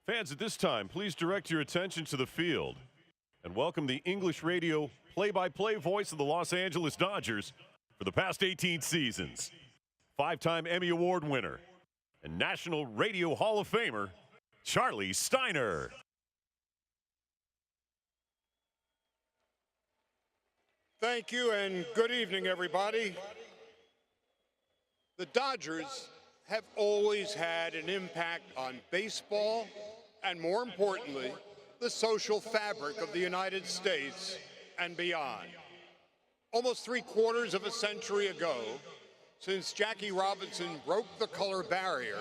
Fans, at this time, please direct your attention to the field and welcome the English radio play-by-play voice of the Los Angeles Dodgers for the past 18 seasons. Five-time Emmy Award winner and National Radio Hall of Famer, Charlie Steiner. Thank you and good evening, everybody. The Dodgers have always had an impact on baseball and, more importantly, the social fabric of the United States and beyond. Almost 3/4 of a century ago, since Jackie Robinson broke the color barrier,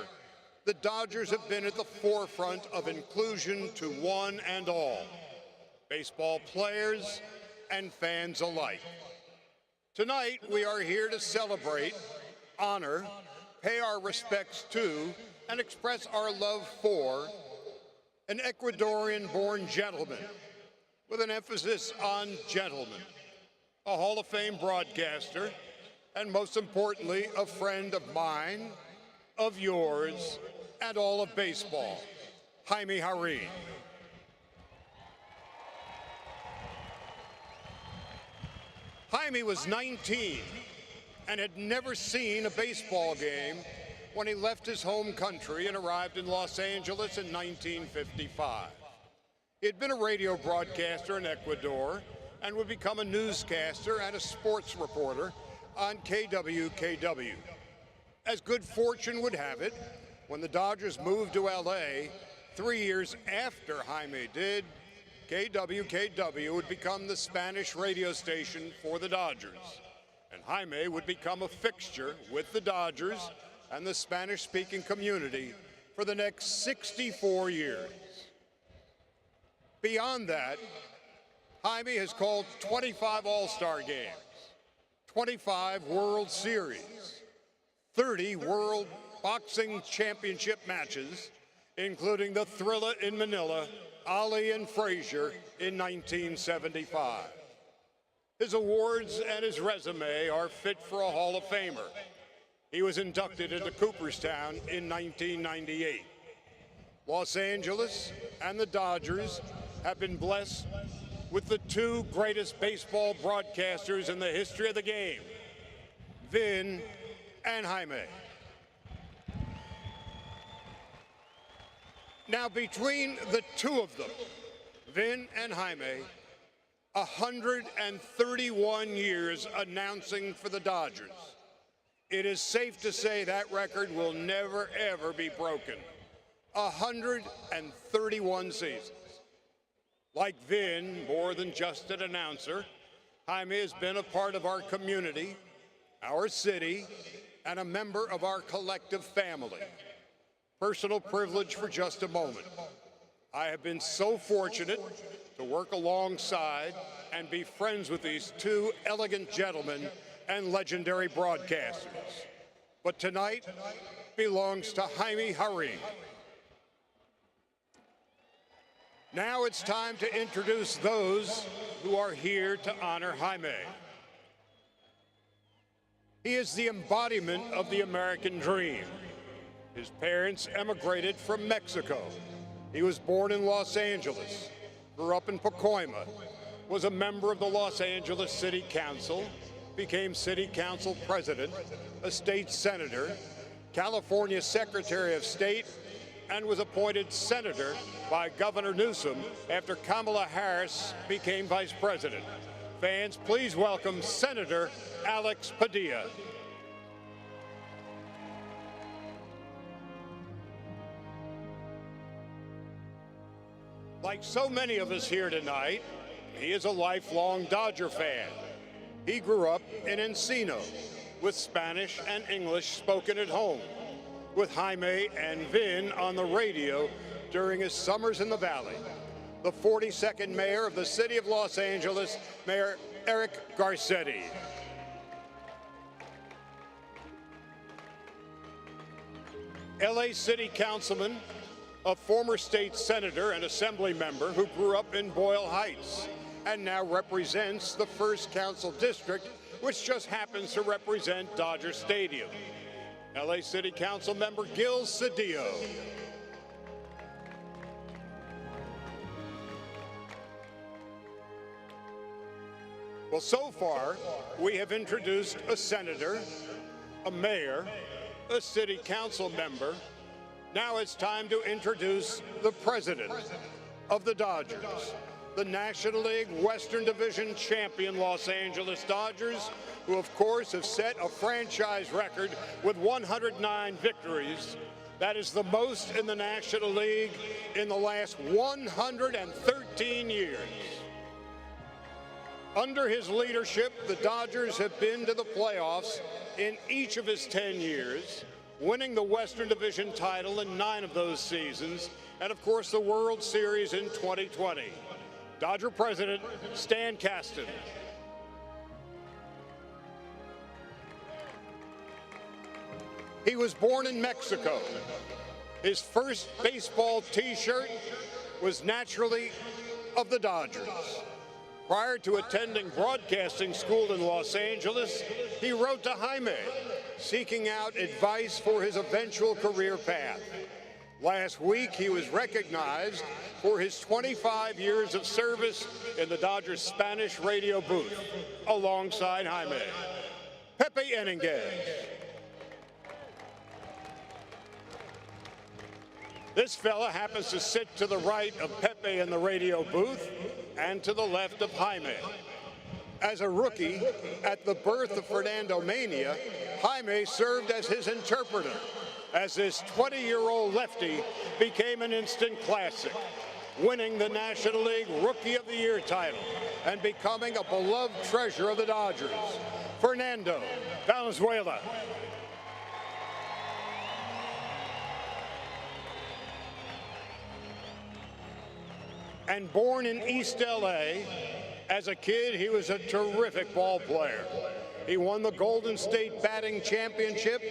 the Dodgers have been at the forefront of inclusion to one and all, baseball players and fans alike. Tonight, we are here to celebrate, honor, pay our respects to, and express our love for an Ecuadorian-born gentleman, with an emphasis on gentleman, a Hall of Fame broadcaster, and most importantly, a friend of mine, of yours, and all of baseball, Jaime Jarrín. Jaime was 19 and had never seen a baseball game when he left his home country and arrived in Los Angeles in 1955. He had been a radio broadcaster in Ecuador and would become a newscaster and a sports reporter on KWKW. As good fortune would have it, when the Dodgers moved to LA 3 years after Jaime did, KWKW would become the Spanish radio station for the Dodgers, and Jaime would become a fixture with the Dodgers and the Spanish-speaking community for the next 64 years. Beyond that, Jaime has called 25 All-Star games, 25 World Series, 30 World Boxing Championship matches, including the Thrilla in Manila, Ali and Frazier in 1975. His awards and his resume are fit for a Hall of Famer. He was inducted into Cooperstown in 1998. Los Angeles and the Dodgers have been blessed with the two greatest baseball broadcasters in the history of the game, Vin and Jaime. Now, between the two of them, Vin and Jaime, 131 years announcing for the Dodgers. It is safe to say that record will never, ever be broken. 131 seasons. Like Vin, more than just an announcer, Jaime has been a part of our community, our city, and a member of our collective family. Personal privilege for just a moment. I have been so fortunate to work alongside and be friends with these two elegant gentlemen and legendary broadcasters. But tonight belongs to Jaime Jarrín. Now it's time to introduce those who are here to honor Jaime. He is the embodiment of the American dream. His parents emigrated from Mexico. He was born in Los Angeles, grew up in Pacoima, was a member of the Los Angeles City Council, became City Council President, a state senator, California Secretary of State, and was appointed senator by Governor Newsom after Kamala Harris became Vice President. Fans, please welcome Senator Alex Padilla. Like so many of us here tonight, he is a lifelong Dodger fan. He grew up in Encino, with Spanish and English spoken at home, with Jaime and Vin on the radio during his summers in the Valley. The 42nd mayor of the city of Los Angeles, Mayor Eric Garcetti. LA City Councilman, a former state senator and assembly member who grew up in Boyle Heights and now represents the 1st Council District, which just happens to represent Dodger Stadium. LA City Council member Gil Cedillo. Well, so far, we have introduced a senator, a mayor, a city council member. Now it's time to introduce the president of the Dodgers, the National League Western Division champion Los Angeles Dodgers, who of course have set a franchise record with 109 victories. That is the most in the National League in the last 113 years. Under his leadership, the Dodgers have been to the playoffs in each of his 10 years, winning the Western Division title in 9 of those seasons, and of course the World Series in 2020. Dodger President Stan Kasten. He was born in Mexico. His first baseball t-shirt was naturally of the Dodgers. Prior to attending broadcasting school in Los Angeles, he wrote to Jaime, seeking out advice for his eventual career path. Last week, he was recognized for his 25 years of service in the Dodgers Spanish radio booth, alongside Jaime. Pepe Enninguez. This fella happens to sit to the right of Pepe in the radio booth and to the left of Jaime. As a rookie, at the birth of Fernando Mania, Jaime served as his interpreter, as this 20-year-old lefty became an instant classic, winning the National League Rookie of the Year title and becoming a beloved treasure of the Dodgers. Fernando Valenzuela. And born in East LA, as a kid, he was a terrific ball player. He won the Golden State Batting Championship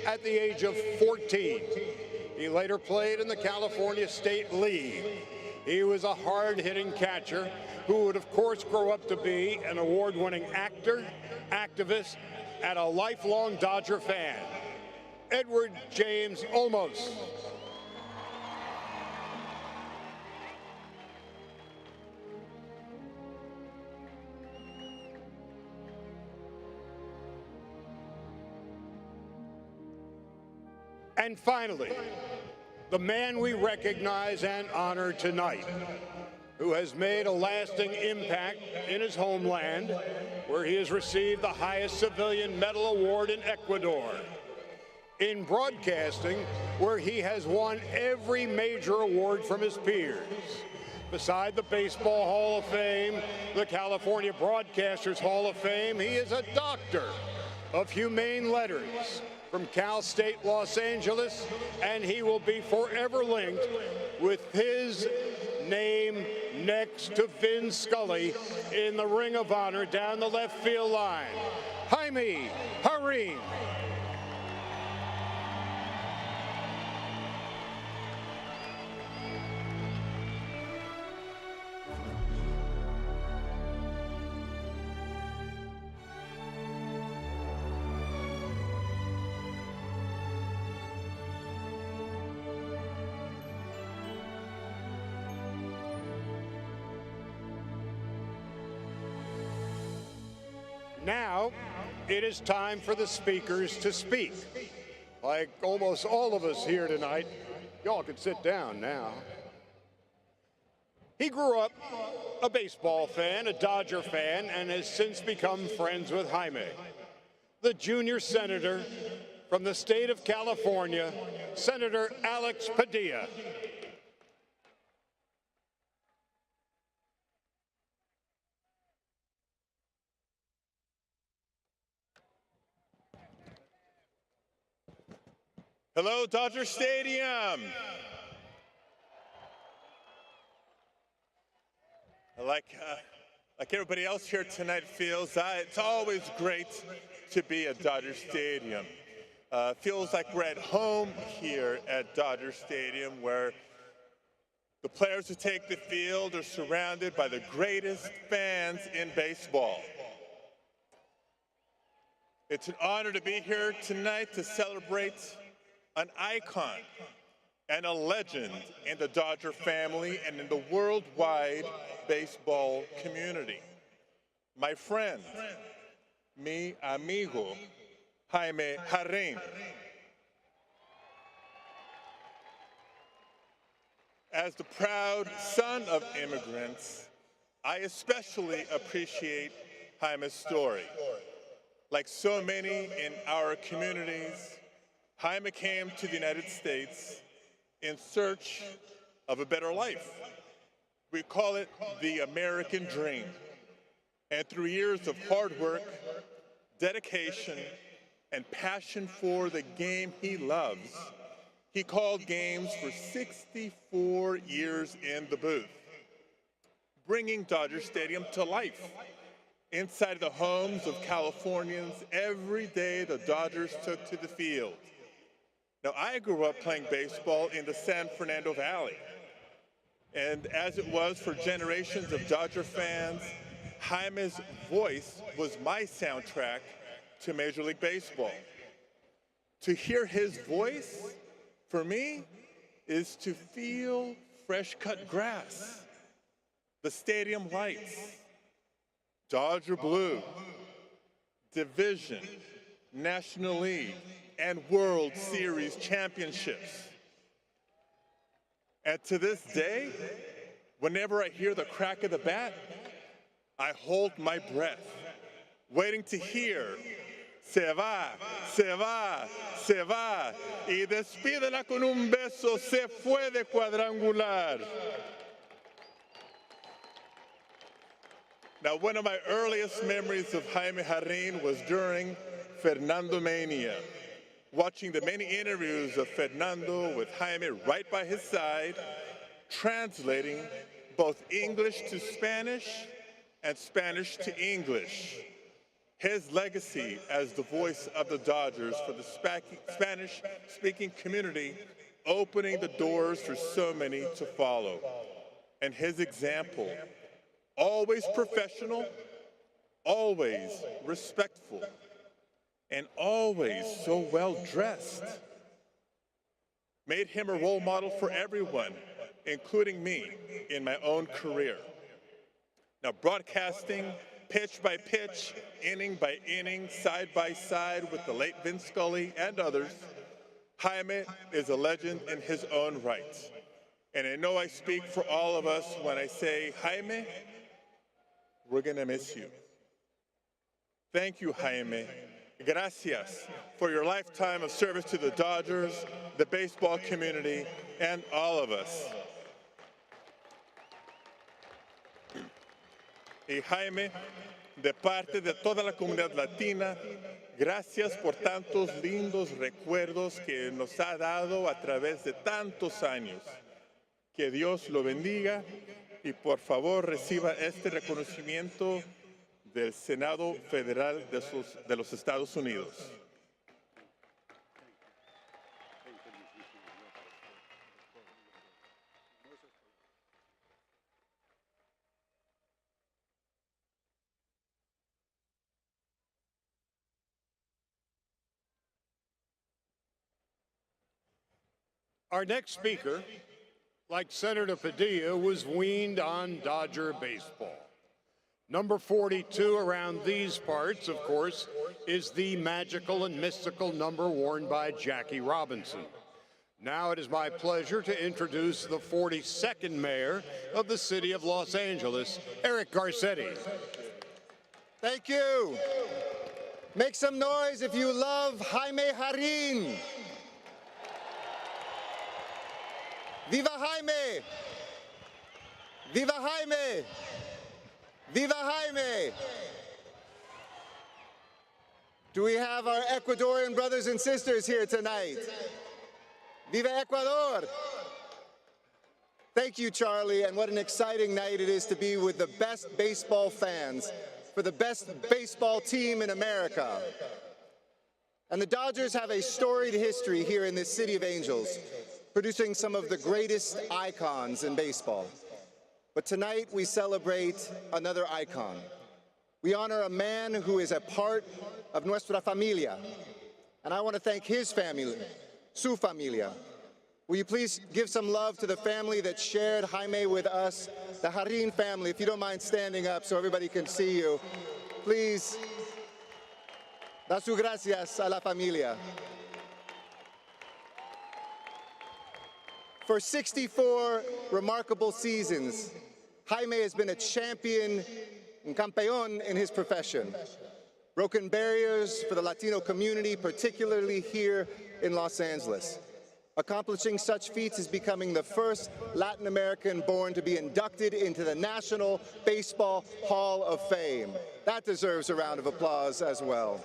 at the age of 14. He later played in the California State League. He was a hard-hitting catcher who would, of course, grow up to be an award-winning actor, activist, and a lifelong Dodger fan. Edward James Olmos. And finally, the man we recognize and honor tonight, who has made a lasting impact in his homeland, where he has received the highest civilian medal award in Ecuador. In broadcasting, where he has won every major award from his peers. Beside the Baseball Hall of Fame, the California Broadcasters Hall of Fame, he is a doctor of humane letters from Cal State Los Angeles, and he will be forever linked with his name next to Vin Scully in the Ring of Honor down the left field line. Jaime Jarrín. Now, it is time for the speakers to speak. Like almost all of us here tonight, y'all can sit down now. He grew up a baseball fan, a Dodger fan, and has since become friends with Jaime. The junior senator from the state of California, Senator Alex Padilla. Hello, Dodger Stadium. Like everybody else here tonight feels, it's always great to be at Dodger Stadium. Feels like we're at home here at Dodger Stadium, where the players who take the field are surrounded by the greatest fans in baseball. It's an honor to be here tonight to celebrate an icon and a legend in the Dodger family and in the worldwide baseball community. my friend, mi amigo, Jaime Jarrín. As the proud son of immigrants, I especially appreciate Jaime's story. Like so many in our communities, Jaime came to the United States in search of a better life. We call it the American dream. And through years of hard work, dedication, and passion for the game he loves, he called games for 64 years in the booth, bringing Dodger Stadium to life. Inside the homes of Californians, every day the Dodgers took to the field. Now, I grew up playing baseball in the San Fernando Valley. And as it was for generations of Dodger fans, Jaime's voice was my soundtrack to Major League Baseball. To hear his voice, for me, is to feel fresh-cut grass, the stadium lights, Dodger blue, division, National League, and World Series championships. And to this day, whenever I hear the crack of the bat, I hold my breath, waiting to hear, se va, se va, se va, y despídela con un beso, se fue de cuadrangular. Now, one of my earliest memories of Jaime Jarrín was during Fernando Mania, watching the many interviews of Fernando with Jaime right by his side, translating both English to Spanish and Spanish to English. His legacy as the voice of the Dodgers for the Spanish-speaking community, opening the doors for so many to follow. And his example, always professional, always respectful, and always so well dressed, made him a role model for everyone, including me in my own career. Now, broadcasting pitch by pitch, inning by inning, side by side with the late Vince Scully and others, Jaime is a legend in his own right. And I know I speak for all of us when I say, Jaime, we're gonna miss you. Thank you, Jaime. Gracias for your lifetime of service to the Dodgers, the baseball community, and all of us. Y Jaime, de parte de toda la comunidad latina, gracias por tantos lindos recuerdos que nos ha dado a través de tantos años. Que Dios lo bendiga y por favor reciba este reconocimiento del Senado Federal de los Estados Unidos. Our next speaker, like Senator Padilla, was weaned on Dodger baseball. Number 42 around these parts, of course, is the magical and mystical number worn by Jackie Robinson. Now it is my pleasure to introduce the 42nd mayor of the city of Los Angeles, Eric Garcetti. Thank you. Make some noise if you love Jaime Jarrín. Viva Jaime! Viva Jaime! Viva Jaime! Do we have our Ecuadorian brothers and sisters here tonight? Viva Ecuador! Thank you, Charlie, and what an exciting night it is to be with the best baseball fans for the best baseball team in America. And the Dodgers have a storied history here in this city of angels, producing some of the greatest icons in baseball. But tonight we celebrate another icon. We honor a man who is a part of nuestra familia. And I want to thank his family, su familia, Will you please give some love to the family that shared Jaime with us, the Jarrín family, if you don't mind standing up so everybody can see you. Please, da sus gracias a la familia. For 64 remarkable seasons, Jaime has been a champion and campeón in his profession. Broken barriers for the Latino community, particularly here in Los Angeles. Accomplishing such feats is becoming the first Latin American born to be inducted into the National Baseball Hall of Fame. That deserves a round of applause as well.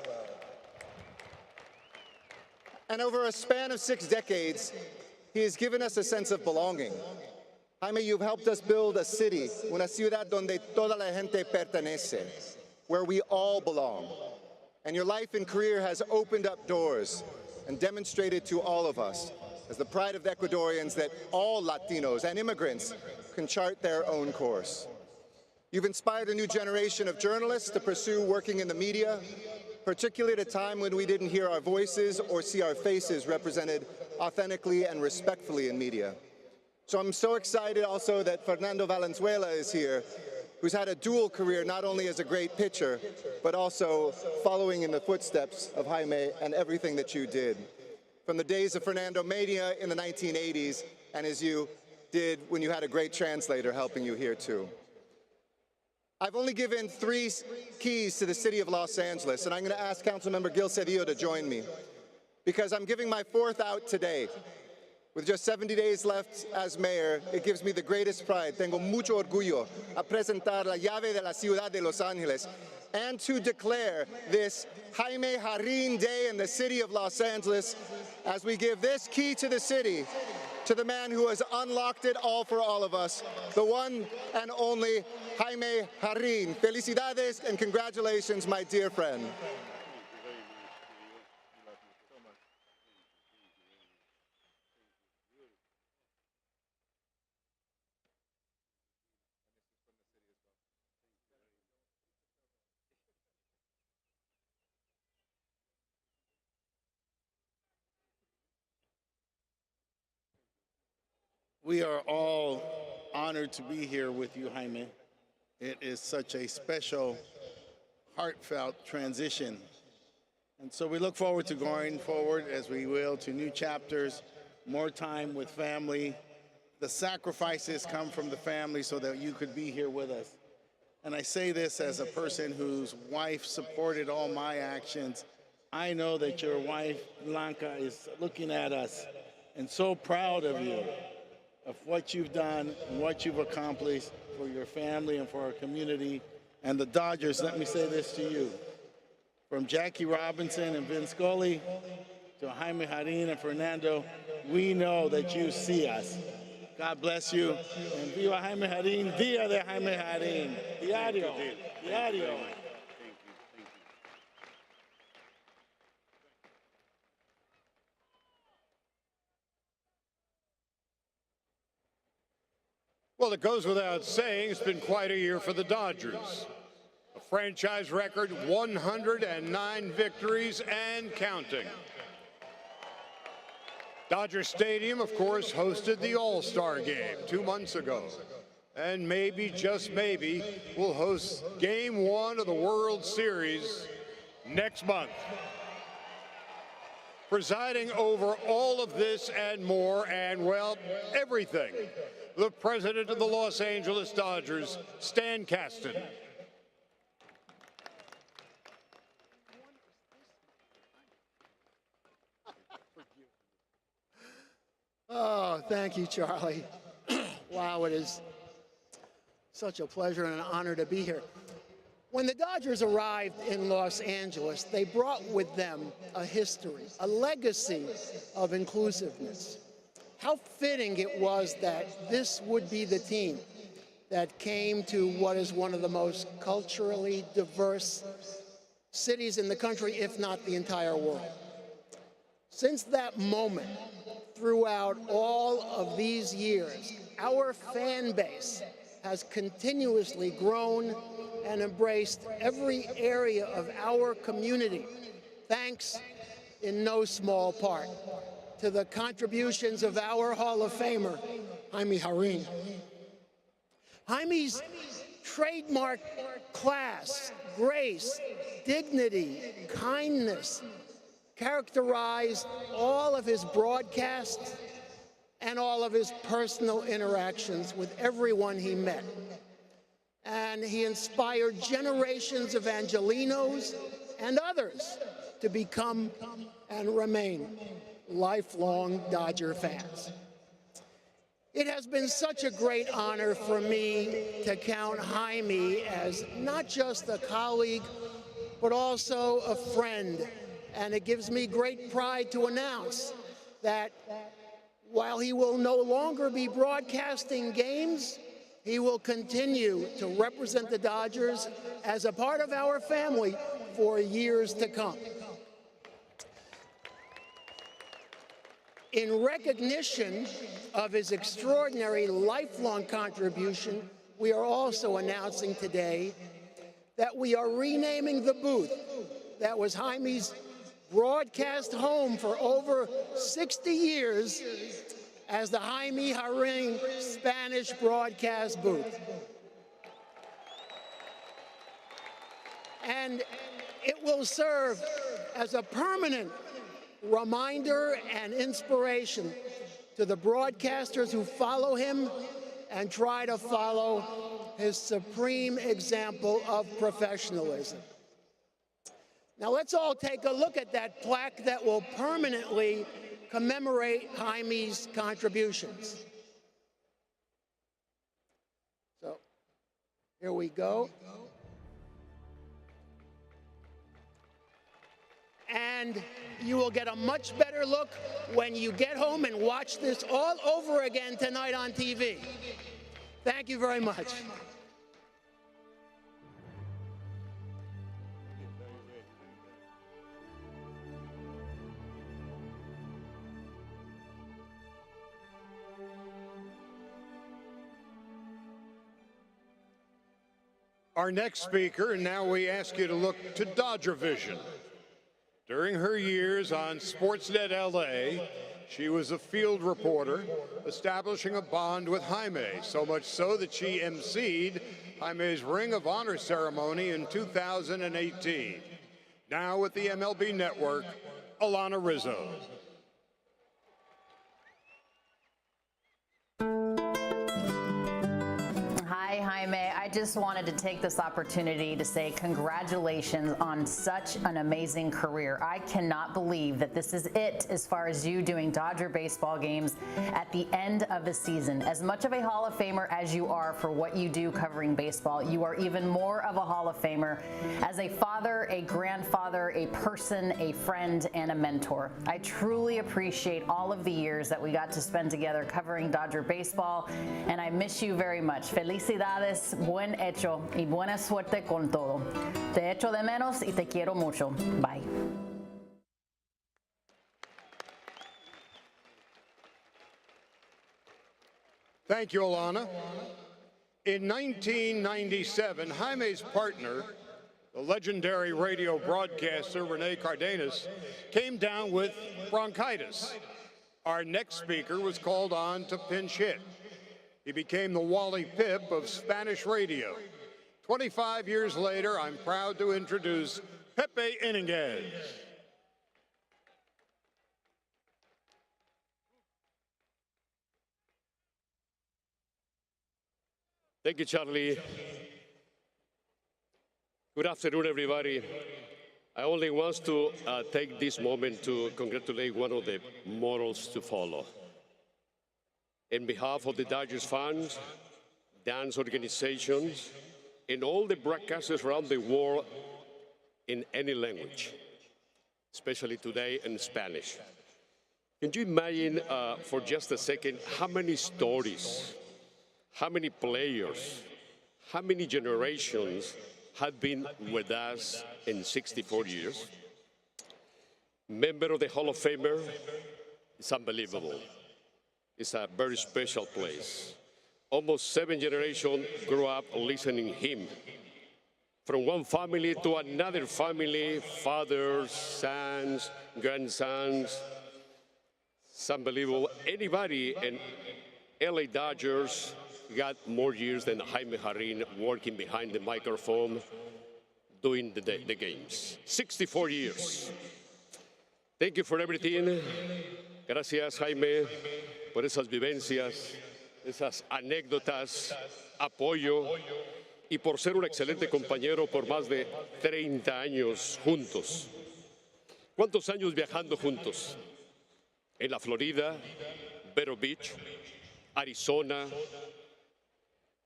And over a span of 6 decades, he has given us a sense of belonging. Jaime, you've helped us build a city, una ciudad donde toda la gente pertenece, where we all belong. And your life and career has opened up doors and demonstrated to all of us, as the pride of the Ecuadorians, that all Latinos and immigrants can chart their own course. You've inspired a new generation of journalists to pursue working in the media, particularly at a time when we didn't hear our voices or see our faces represented authentically and respectfully in media. So I'm so excited also that Fernando Valenzuela is here, who's had a dual career, not only as a great pitcher, but also following in the footsteps of Jaime and everything that you did. From the days of Fernando Mania in the 1980s, and as you did when you had a great translator helping you here too. I've only given 3 keys to the city of Los Angeles, and I'm going to ask Councilmember Gil Cedillo to join me, because I'm giving my 4th out today. With just 70 days left as mayor, it gives me the greatest pride. Tengo mucho orgullo a presentar la llave de la ciudad de Los Angeles and to declare this Jaime Jarrín Day in the city of Los Angeles as we give this key to the city to the man who has unlocked it all for all of us, the one and only Jaime Jarrín. Felicidades and congratulations, my dear friend. We are all honored to be here with you, Jaime. It is such a special, heartfelt transition. And so we look forward to going forward, as we will, to new chapters, more time with family. The sacrifices come from the family so that you could be here with us. And I say this as a person whose wife supported all my actions. I know that your wife, Blanca, is looking at us and so proud of you, of what you've done and what you've accomplished for your family and for our community. And the Dodgers, let me say this to you. From Jackie Robinson and Vince Scully to Jaime Jarrín and Fernando, we know that you see us. God bless you. And viva Jaime Jarrín, dia de Jaime Jarrín. Diario, diario. Well, it goes without saying, it's been quite a year for the Dodgers. A franchise record, 109 victories and counting. Dodger Stadium, of course, hosted the All-Star Game 2 months ago. And maybe, just maybe, we'll host Game 1 of the World Series next month. Presiding over all of this and more, and, well, everything, the president of the Los Angeles Dodgers, Stan Kasten. Oh, thank you, Charlie. Wow, it is such a pleasure and an honor to be here. When the Dodgers arrived in Los Angeles, they brought with them a history, a legacy of inclusiveness. How fitting it was that this would be the team that came to what is one of the most culturally diverse cities in the country, if not the entire world. Since that moment, throughout all of these years, our fan base has continuously grown and embraced every area of our community, thanks in no small part to the contributions of our Hall of Famer, Jaime Jarrín. Jaime's trademark class, grace, dignity, kindness characterized all of his broadcasts and all of his personal interactions with everyone he met. And he inspired generations of Angelinos and others to become and remain lifelong Dodger fans. It has been such a great honor for me to count Jaime as not just a colleague, but also a friend. And it gives me great pride to announce that while he will no longer be broadcasting games, he will continue to represent the Dodgers as a part of our family for years to come. In recognition of his extraordinary lifelong contribution, we are also announcing today that we are renaming the booth that was Jaime's broadcast home for over 60 years as the Jaime Jarrín Spanish broadcast booth. And it will serve as a permanent reminder and inspiration to the broadcasters who follow him and try to follow his supreme example of professionalism. Now let's all take a look at that plaque that will permanently commemorate Jaime's contributions. So here we go. And you will get a much better look when you get home and watch this all over again tonight on TV. Thank you very much. Our next speaker, and now we ask you to look to Dodger Vision. During her years on Sportsnet LA, she was a field reporter, establishing a bond with Jaime, so much so that she emceed Jaime's Ring of Honor ceremony in 2018. Now with the MLB Network, Alana Rizzo. Hi, Jaime. I just wanted to take this opportunity to say congratulations on such an amazing career. I cannot believe that this is it as far as you doing Dodger baseball games at the end of the season. As much of a Hall of Famer as you are for what you do covering baseball, you are even more of a Hall of Famer as a father, a grandfather, a person, a friend, and a mentor. I truly appreciate all of the years that we got to spend together covering Dodger baseball, and I miss you very much. Felicidades, buen hecho y buena suerte con todo. Te echo de menos y te quiero mucho. Bye. Thank you, Alana. In 1997, Jaime's partner, the legendary radio broadcaster Rene Cardenas, came down with bronchitis. Our next speaker was called on to pinch hit. He became the Wally Pipp of Spanish radio. 25 years later, I'm proud to introduce Pepe Iniguez. Thank you, Charlie. Good afternoon, everybody. I only want to take this moment to congratulate one of the models to follow. In behalf of the Dodgers fans, dance organizations, and all the broadcasters around the world in any language, especially today in Spanish. Can you imagine for just a second how many stories, how many players, how many generations had been with us in 64 years? Member of the Hall of Famer, it's unbelievable. It's a very special place. Almost 7 generations grew up listening to him. From one family to another family, fathers, sons, grandsons. It's unbelievable. Anybody in LA Dodgers got more years than Jaime Jarrín working behind the microphone doing the games. 64 years. Thank you for everything. Gracias, Jaime, por esas vivencias, esas anécdotas, apoyo y por ser un excelente compañero por más de 30 años juntos. ¿Cuántos años viajando juntos? En la Florida, Vero Beach, Arizona.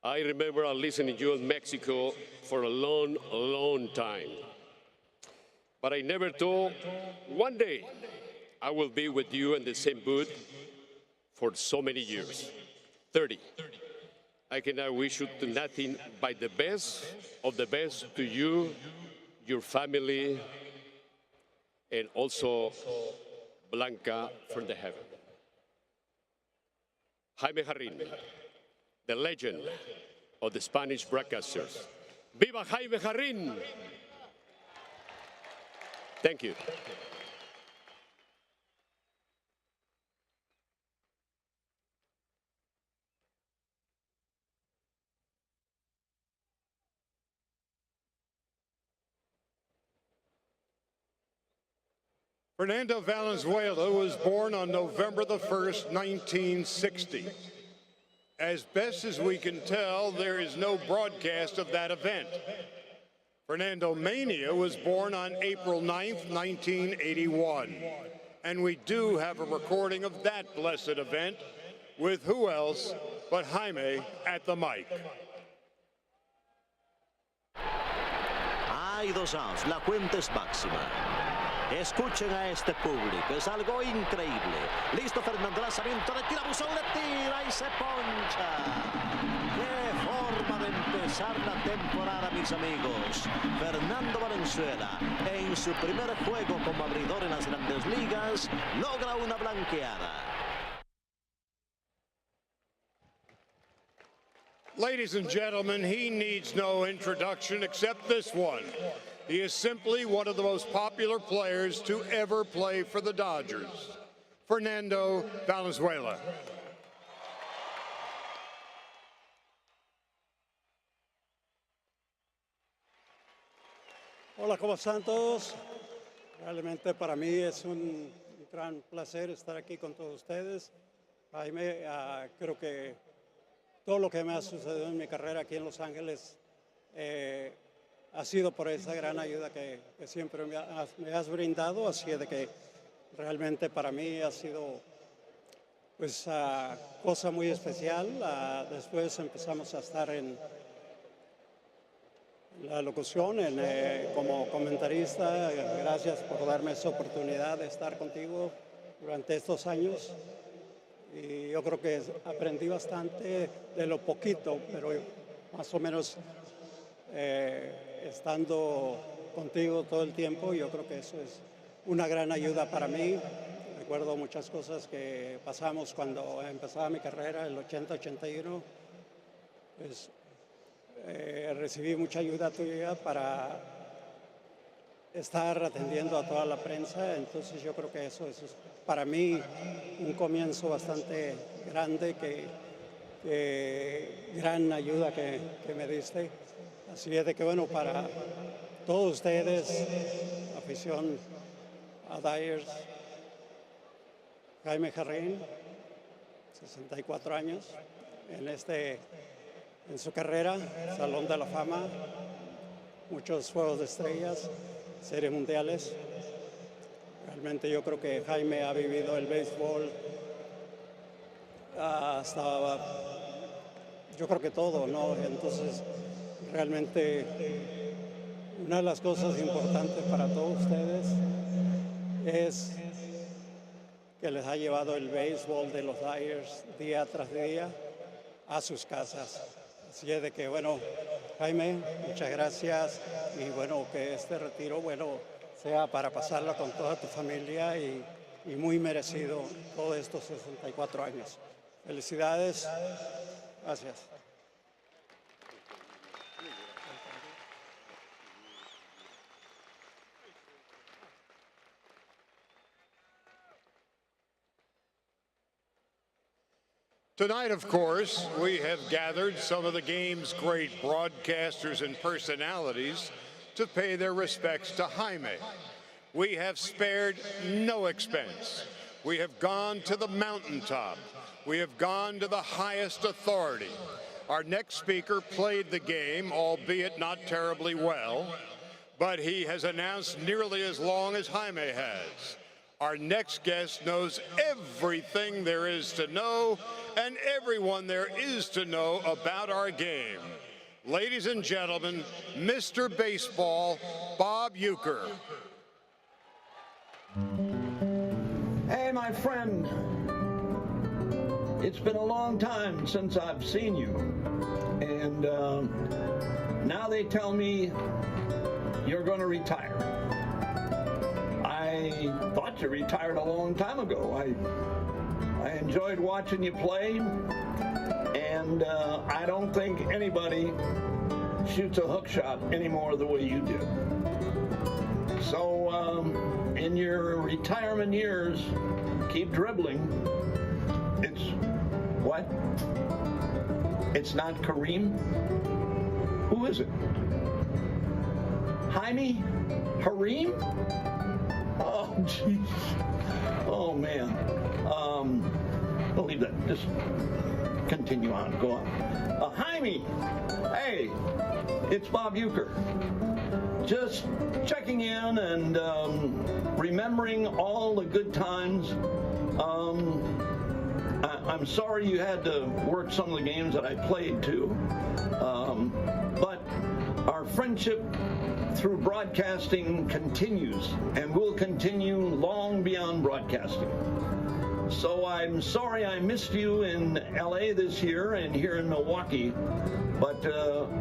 I remember listening to you in Mexico for a long, long time. But I never thought one day I will be with you in the same booth for so many years, 30. I cannot wish you nothing but the best of the best to you, your family, and also Blanca from the heaven. Jaime Jarrín, the legend of the Spanish broadcasters. Viva Jaime Jarrín! Thank you. Fernando Valenzuela was born on November the 1st, 1960. As best as we can tell, there is no broadcast of that event. Fernando Mania was born on April 9th, 1981. And we do have a recording of that blessed event with who else but Jaime at the mic. Hay dos outs, la cuenta es máxima. Escuchen a este público, es algo increíble. Listo Fernando, lanzamiento, retira Buzón, le tira y se poncha. ¡Qué forma de empezar la temporada, mis amigos! Fernando Valenzuela, en su primer juego como abridor en las Grandes Ligas, logra una blanqueada. Ladies and gentlemen, he needs no introduction except this one. He is simply one of the most popular players to ever play for the Dodgers, Fernando Valenzuela. Hola, ¿cómo están todos? Realmente para mí es un gran placer estar aquí con todos ustedes. Jaime, creo que todo lo que me ha sucedido en mi carrera aquí en Los Ángeles ha sido por esa gran ayuda que siempre me has brindado, así de que realmente para mí ha sido pues cosa muy especial. Después empezamos a estar en la locución, como comentarista. Gracias por darme esa oportunidad de estar contigo durante estos años. Y yo creo que aprendí bastante de lo poquito, pero más o menos estando contigo todo el tiempo, yo creo que eso es una gran ayuda para mí. Recuerdo muchas cosas que pasamos cuando empezaba mi carrera, el 80-81. Pues, recibí mucha ayuda tuya para estar atendiendo a toda la prensa, entonces yo creo que eso es para mí un comienzo bastante grande, gran ayuda que me diste. Así es de que bueno, para todos ustedes, afición a Dyers, Jaime Jarrín, 64 años, en su carrera, Salón de la Fama, muchos Juegos de Estrellas, Series Mundiales. Realmente yo creo que Jaime ha vivido el béisbol hasta, yo creo que todo, ¿no? Entonces, realmente una de las cosas importantes para todos ustedes es que les ha llevado el béisbol de los Dyers día tras día a sus casas. Así es de que, bueno, Jaime, muchas gracias y bueno, que este retiro, bueno, sea para pasarla con toda tu familia y muy merecido todos estos 64 años. Felicidades. Gracias. Tonight, of course, we have gathered some of the game's great broadcasters and personalities to pay their respects to Jaime. We have spared no expense. We have gone to the mountaintop. We have gone to the highest authority. Our next speaker played the game, albeit not terribly well, but he has announced nearly as long as Jaime has. Our next guest knows everything there is to know and everyone there is to know about our game. Ladies and gentlemen, Mr. Baseball, Bob Uecker. Hey, my friend. It's been a long time since I've seen you. And now they tell me you're going to retire. I thought you retired a long time ago. I enjoyed watching you play, and I don't think anybody shoots a hook shot anymore the way you do. So in your retirement years, keep dribbling. It's what? It's not Kareem? Who is it? Jaime Jarrín? Oh, jeez. Oh, man. Don't leave that. Just continue on. Go on. Jaime! Hey, it's Bob Uecker. Just checking in and remembering all the good times. I'm sorry you had to work some of the games that I played, too. But our friendship through broadcasting continues and will continue long beyond broadcasting. So I'm sorry I missed you in LA this year and here in Milwaukee, but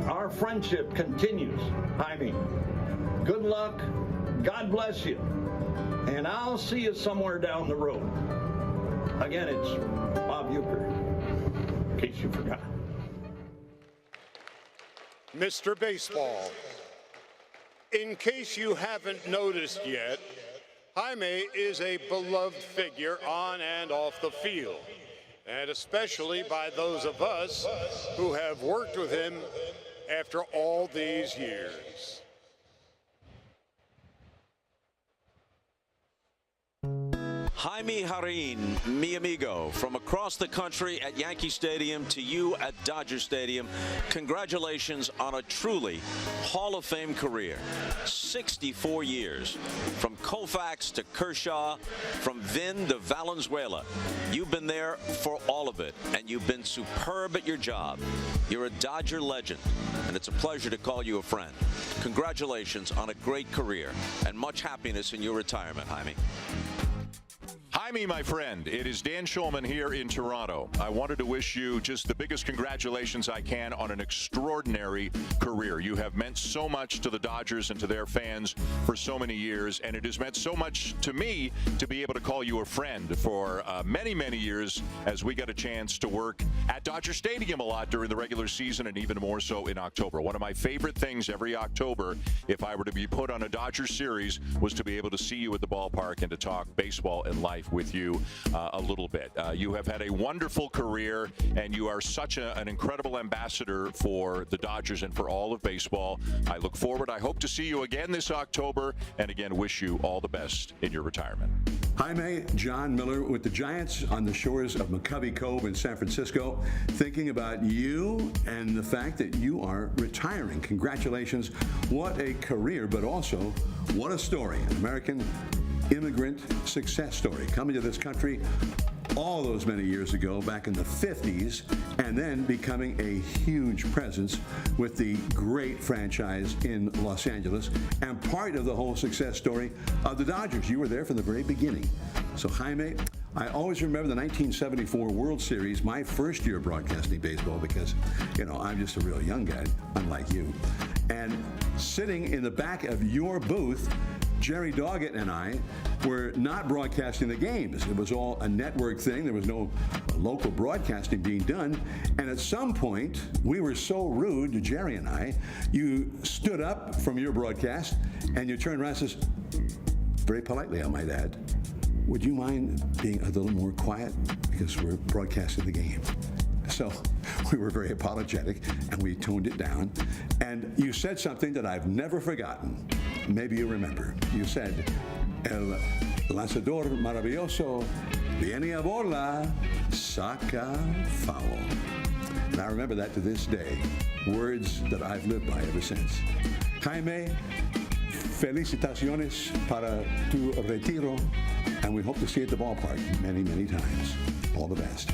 our friendship continues. Jaime, good luck, God bless you, and I'll see you somewhere down the road. Again, it's Bob Uecker, in case you forgot. Mr. Baseball, in case you haven't noticed yet, Jaime is a beloved figure on and off the field, and especially by those of us who have worked with him after all these years. Jaime Jarrín, mi amigo, from across the country at Yankee Stadium to you at Dodger Stadium, congratulations on a truly Hall of Fame career. 64 years, from Koufax to Kershaw, from Vin to Valenzuela. You've been there for all of it, and you've been superb at your job. You're a Dodger legend, and it's a pleasure to call you a friend. Congratulations on a great career, and much happiness in your retirement, Jaime. Jaime, my friend, it is Dan Schulman here in Toronto. I wanted to wish you just the biggest congratulations I can on an extraordinary career. You have meant so much to the Dodgers and to their fans for so many years, and it has meant so much to me to be able to call you a friend for many, many years as we got a chance to work at Dodger Stadium a lot during the regular season and even more so in October. One of my favorite things every October, if I were to be put on a Dodger series, was to be able to see you at the ballpark and to talk baseball and life with you a little bit. You have had a wonderful career, and you are such an incredible ambassador for the Dodgers and for all of baseball. I look forward. I hope to see you again this October, and again, wish you all the best in your retirement. Jaime, John Miller with the Giants on the shores of McCovey Cove in San Francisco, thinking about you and the fact that you are retiring. Congratulations. What a career, but also what a story. An American immigrant success story, coming to this country all those many years ago, back in the 50s, and then becoming a huge presence with the great franchise in Los Angeles, and part of the whole success story of the Dodgers. You were there from the very beginning. So Jaime, I always remember the 1974 World Series, my first year broadcasting baseball, because, you know, I'm just a real young guy, unlike you. And sitting in the back of your booth, Jerry Doggett and I were not broadcasting the games. It was all a network thing. There was no local broadcasting being done. And at some point, we were so rude to Jerry and I, you stood up from your broadcast and you turned around and says, very politely, I might add, would you mind being a little more quiet because we're broadcasting the game? So we were very apologetic and we toned it down. And you said something that I've never forgotten. Maybe you remember. You said, el lanzador maravilloso viene a bola, saca foul. And I remember that to this day. Words that I've lived by ever since. Jaime, felicitaciones para tu retiro. And we hope to see you at the ballpark many, many times. All the best.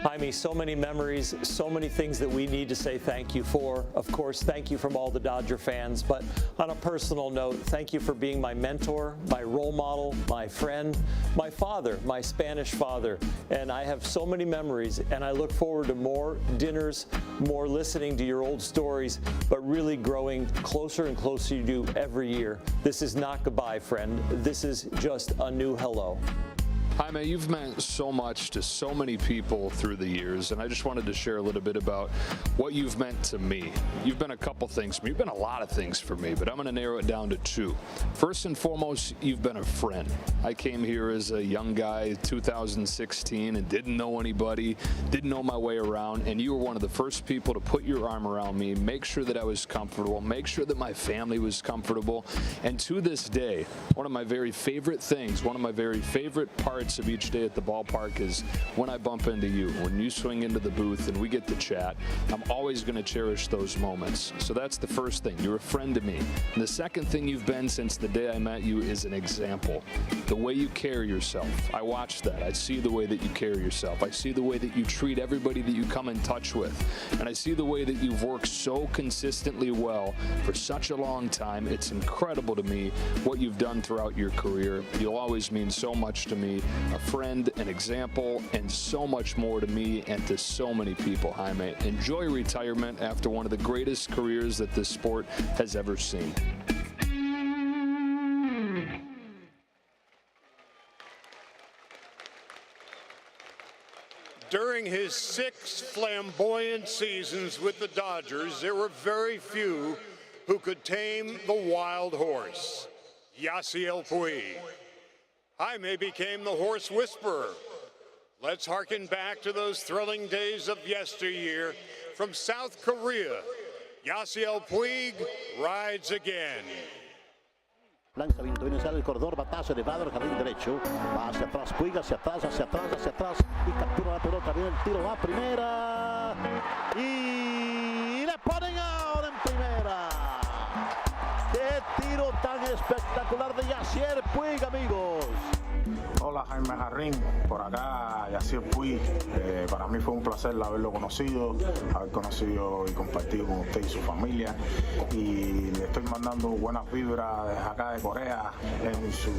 Jaime, so many memories, so many things that we need to say thank you for. Of course, thank you from all the Dodger fans. But on a personal note, thank you for being my mentor, my role model, my friend, my father, my Spanish father. And I have so many memories, and I look forward to more dinners, more listening to your old stories, but really growing closer and closer to you every year. This is not goodbye, friend. This is just a new hello. Jaime, you've meant so much to so many people through the years, and I just wanted to share a little bit about what you've meant to me. You've been a couple things for me. You've been a lot of things for me, but I'm going to narrow it down to two. First and foremost, you've been a friend. I came here as a young guy, 2016, and didn't know anybody, didn't know my way around, and you were one of the first people to put your arm around me, make sure that I was comfortable, make sure that my family was comfortable, and to this day, one of my very favorite things, one of my very favorite parts of each day at the ballpark is when I bump into you, when you swing into the booth and we get to chat. I'm always going to cherish those moments. So that's the first thing. You're a friend to me. And the second thing you've been since the day I met you is an example. The way you carry yourself. I watch that. I see the way that you carry yourself. I see the way that you treat everybody that you come in touch with. And I see the way that you've worked so consistently well for such a long time. It's incredible to me what you've done throughout your career. You'll always mean so much to me. A friend, an example, and so much more to me and to so many people, Jaime. Enjoy retirement after one of the greatest careers that this sport has ever seen. During his 6 flamboyant seasons with the Dodgers, there were very few who could tame the wild horse, Yasiel Puig. Jaime became the horse whisperer. Let's hearken back to those thrilling days of yesteryear. From South Korea, Yasiel Puig rides again. Lanzamiento viene a el corredor, batazo elevado al jardín derecho, va hacia atrás, Puig, hacia atrás, y captura la pelota, viene el tiro, va a primera, y le ponen ahora en primera. ¡Qué tiro tan espectacular de Yasiel Puig, amigos! Hola, Jaime Jarrín, por acá, Yasiel Puig. Para mí fue un placer haberlo conocido, haber conocido y compartido con usted y su familia. Y le estoy mandando buenas vibras desde acá de Corea en su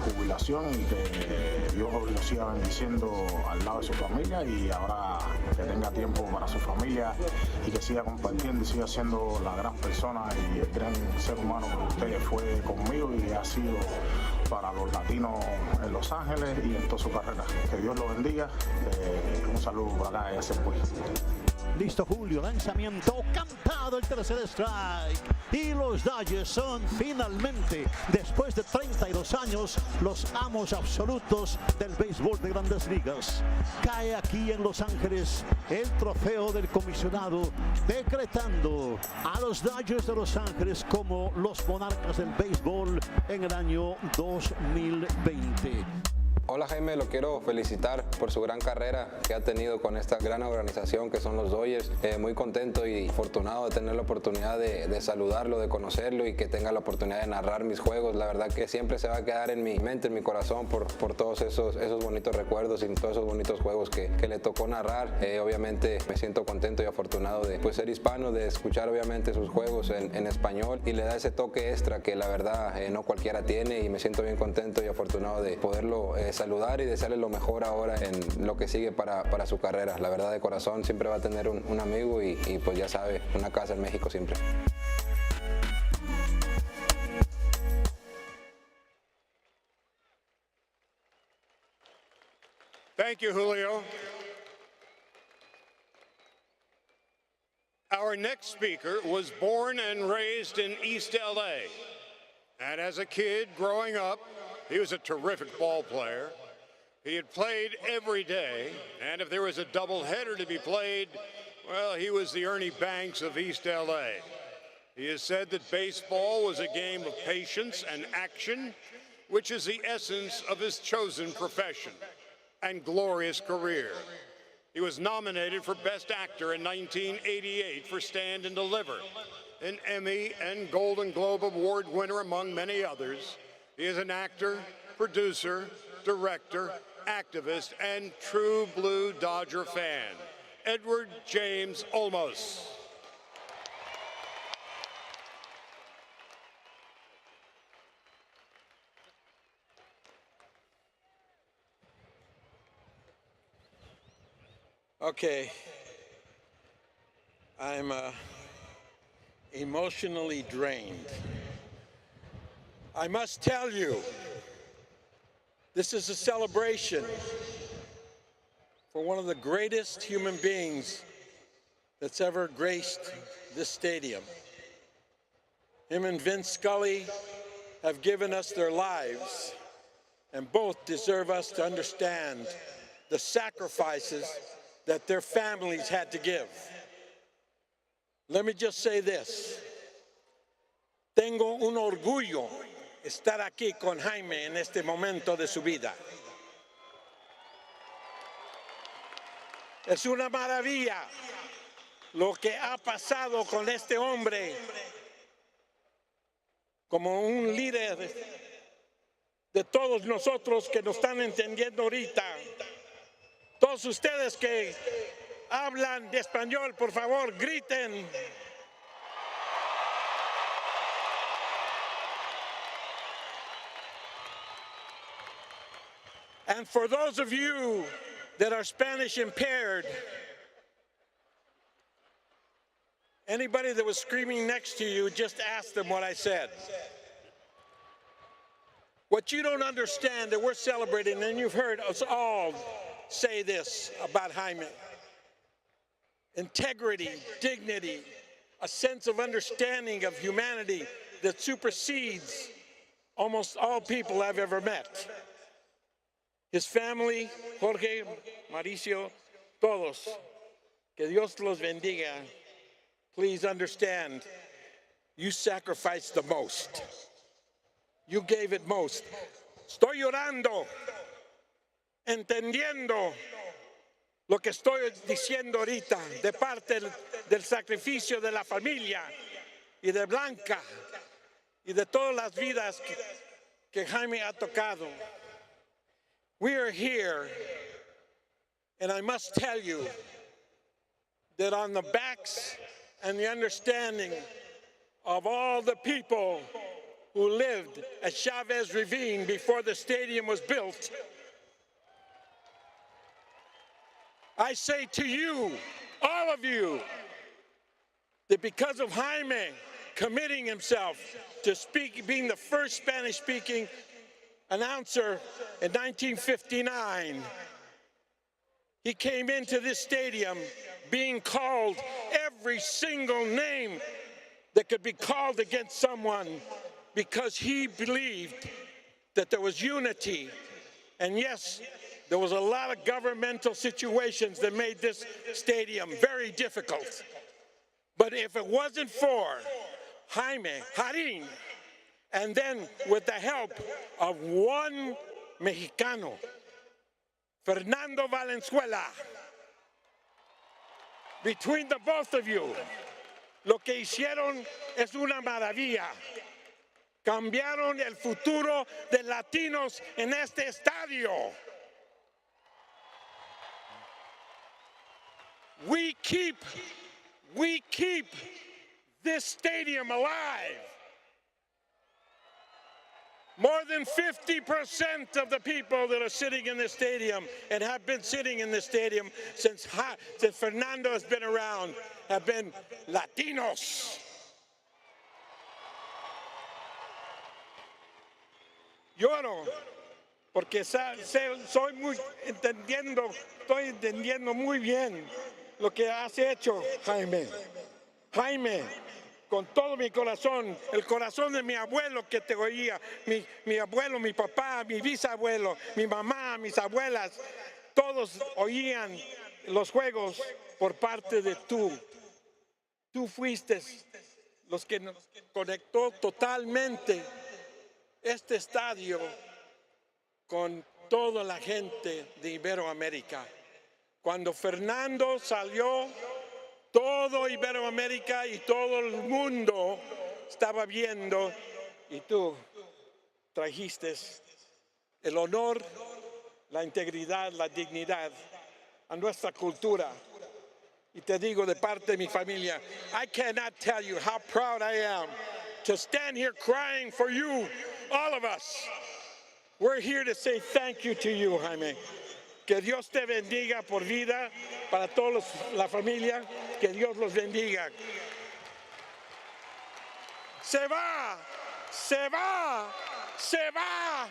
jubilación y que Dios lo siga bendiciendo al lado de su familia y ahora que tenga tiempo para su familia y que siga compartiendo y siga siendo la gran persona y el gran ser humano que usted fue conmigo y ha sido para los latinos en Los Ángeles y en toda su carrera. Que Dios lo bendiga. Un saludo para acá, Yasiel Puig. Listo Julio, lanzamiento cantado, el tercer strike. Y los Dodgers son finalmente, después de 32 años, los amos absolutos del béisbol de Grandes Ligas. Cae aquí en Los Ángeles el trofeo del comisionado, decretando a los Dodgers de Los Ángeles como los monarcas del béisbol en el año 2020. Hola Jaime, lo quiero felicitar por su gran carrera que ha tenido con esta gran organización que son los Dodgers. Muy contento y afortunado de tener la oportunidad de saludarlo, de conocerlo y que tenga la oportunidad de narrar mis juegos. La verdad que siempre se va a quedar en mi mente, en mi corazón por todos esos bonitos recuerdos y todos esos bonitos juegos que le tocó narrar. Obviamente me siento contento y afortunado de ser hispano, de escuchar obviamente sus juegos en español y le da ese toque extra que la verdad no cualquiera tiene y me siento bien contento y afortunado de poderlo saludar y desearle lo mejor ahora en lo que sigue para su carrera. La verdad, de corazón siempre va a tener un amigo y pues ya sabe, una casa en México siempre. Thank you, Julio. Our next speaker was born and raised in East LA. And as a kid growing up, He was a terrific ball player. He had played every day, and if there was a doubleheader to be played, well, he was the Ernie Banks of East LA. He has said that baseball was a game of patience and action, which is the essence of his chosen profession and glorious career. He was nominated for Best Actor in 1988 for Stand and Deliver, an Emmy and Golden Globe Award winner among many others. He is an actor, producer, director, activist, and true blue Dodger fan. Edward James Olmos. Okay, I'm emotionally drained. I must tell you, this is a celebration for one of the greatest human beings that's ever graced this stadium. Him and Vince Scully have given us their lives, and both deserve us to understand the sacrifices that their families had to give. Let me just say this. Tengo un orgullo estar aquí con Jaime en este momento de su vida. Es una maravilla lo que ha pasado con este hombre como un líder de todos nosotros que nos están entendiendo ahorita. Todos ustedes que hablan de español, por favor, griten. And for those of you that are Spanish impaired, anybody that was screaming next to you, just ask them what I said. What you don't understand that we're celebrating, and you've heard us all say this about Jaime: integrity, dignity, a sense of understanding of humanity that supersedes almost all people I've ever met. His family, Jorge, Mauricio, todos, que Dios los bendiga. Please understand, you sacrificed the most. You gave it most. Estoy llorando, entendiendo lo que estoy diciendo ahorita de parte del sacrificio de la familia y de Blanca y de todas las vidas que Jaime ha tocado. We are here, and I must tell you that on the backs and the understanding of all the people who lived at Chavez Ravine before the stadium was built, I say to you, all of you, that because of Jaime committing himself to being the first Spanish-speaking announcer in 1959, he came into this stadium being called every single name that could be called against someone, because he believed that there was unity. And yes, there was a lot of governmental situations that made this stadium very difficult. But if it wasn't for Jaime Jarrín, and then with the help of one Mexicano, Fernando Valenzuela, between the both of you, lo que hicieron es una maravilla. Cambiaron el futuro de latinos en este estadio. We keep this stadium alive. More than 50% of the people that are sitting in this stadium and have been sitting in this stadium since Fernando has been around have been Latinos. Lloro porque estoy entendiendo muy bien lo que has hecho, Jaime. Jaime, con todo mi corazón, el corazón de mi abuelo que te oía, mi abuelo, mi papá, mi bisabuelo, mi mamá, mis abuelas, todos oían los juegos por parte de tú. Tú fuiste los que nos conectó totalmente este estadio con toda la gente de Iberoamérica. Cuando Fernando salió, todo Iberoamérica y todo el mundo estaba viendo, y tú trajiste el honor, la integridad, la dignidad a nuestra cultura. Y te digo de parte de mi familia, I cannot tell you how proud I am to stand here crying for you, all of us. We're here to say thank you to you, Jaime. Que Dios te bendiga por vida, para todos la familia, que Dios los bendiga. Se va, se va, se va.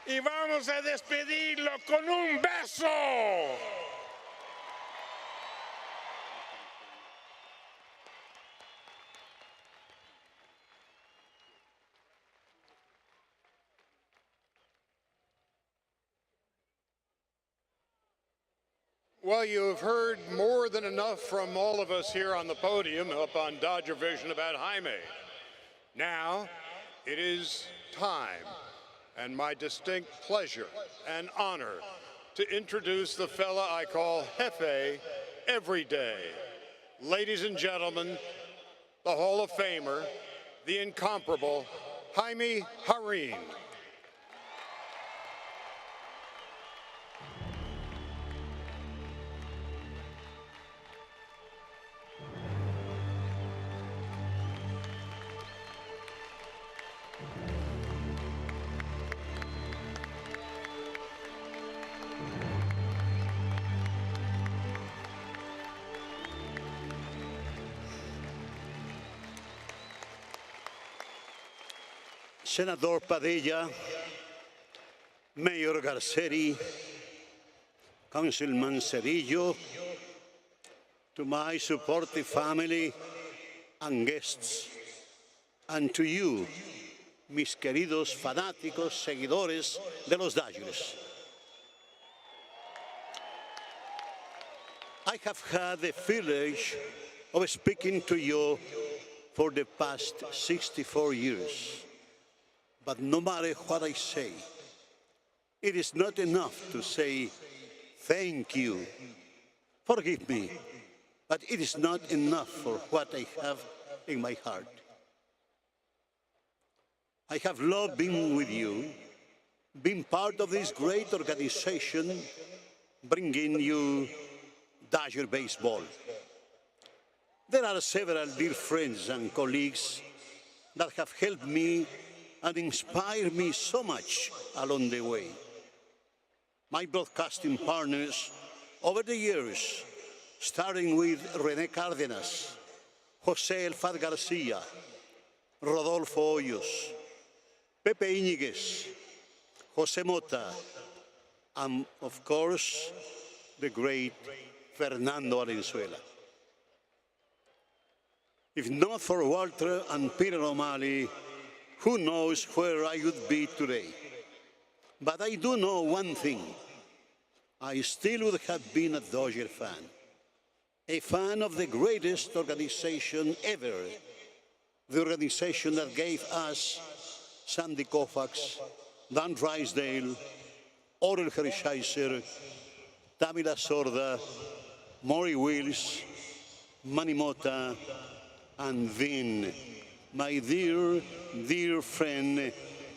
Y vamos a despedirlo con un beso. Well, you have heard more than enough from all of us here on the podium up on Dodger Vision about Jaime. Now, it is time and my distinct pleasure and honor to introduce the fella I call Jefe every day. Ladies and gentlemen, the Hall of Famer, the incomparable Jaime Jarrín. Senador Padilla, Mayor Garcetti, Councilman Cedillo, to my supportive family and guests, and to you, mis queridos fanáticos, seguidores de los Dodgers. I have had the privilege of speaking to you for the past 64 years. But no matter what I say, it is not enough to say thank you. Forgive me, but it is not enough for what I have in my heart. I have loved being with you, being part of this great organization, bringing you Dodger baseball. There are several dear friends and colleagues that have helped me and inspired me so much along the way. My broadcasting partners over the years, starting with René Cárdenas, José Elfaz García, Rodolfo Hoyos, Pepe Íñiguez, José Mota, and of course, the great Fernando Valenzuela. If not for Walter and Peter O'Malley, who knows where I would be today? But I do know one thing. I still would have been a Dodger fan. A fan of the greatest organization ever. The organization that gave us Sandy Koufax, Dan Drysdale, Orel Hershiser, Tamila Sorda, Maury Wills, Manny Mota, and Vin, my dear, dear friend,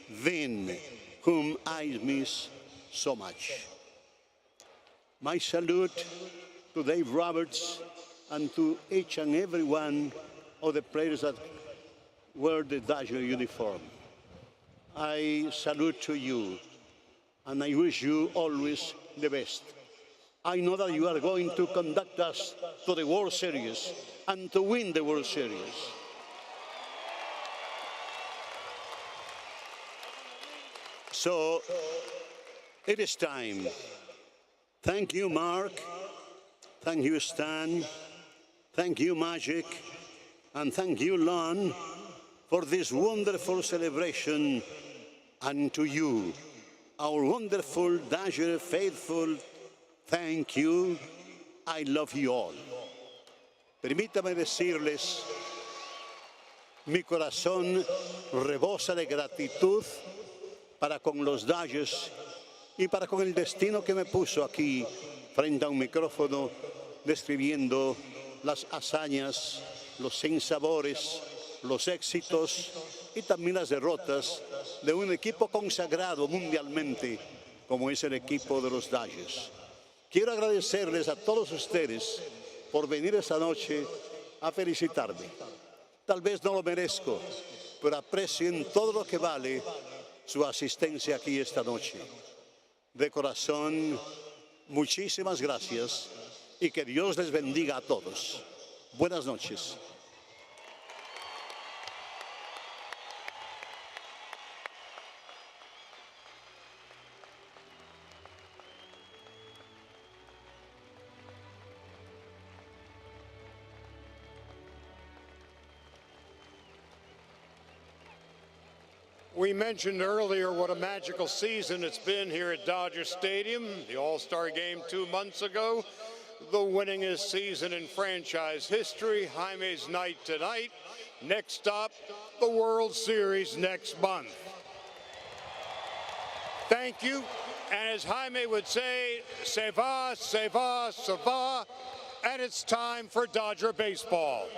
Vin, whom I miss so much. My salute to Dave Roberts and to each and every one of the players that wear the Dodger uniform. I salute to you, and I wish you always the best. I know that you are going to conduct us to the World Series and to win the World Series. So, it is time. Thank you, Mark. Thank you, Stan. Thank you, Magic. And thank you, Lon, for this wonderful celebration. And to you, our wonderful Dodger faithful, thank you. I love you all. Permítame decirles, mi corazón rebosa de gratitud para con los Dodgers y para con el destino que me puso aquí frente a un micrófono describiendo las hazañas, los sinsabores, los éxitos y también las derrotas de un equipo consagrado mundialmente como es el equipo de los Dodgers. Quiero agradecerles a todos ustedes por venir esta noche a felicitarme. Tal vez no lo merezco, pero aprecien todo lo que vale su asistencia aquí esta noche. De corazón, muchísimas gracias y que Dios les bendiga a todos. Buenas noches. We mentioned earlier what a magical season it's been here at Dodger Stadium. The All-Star Game 2 months ago, the winningest season in franchise history, Jaime's night tonight. Next stop, the World Series next month. Thank you. And as Jaime would say, se va, se va, se va. And it's time for Dodger baseball.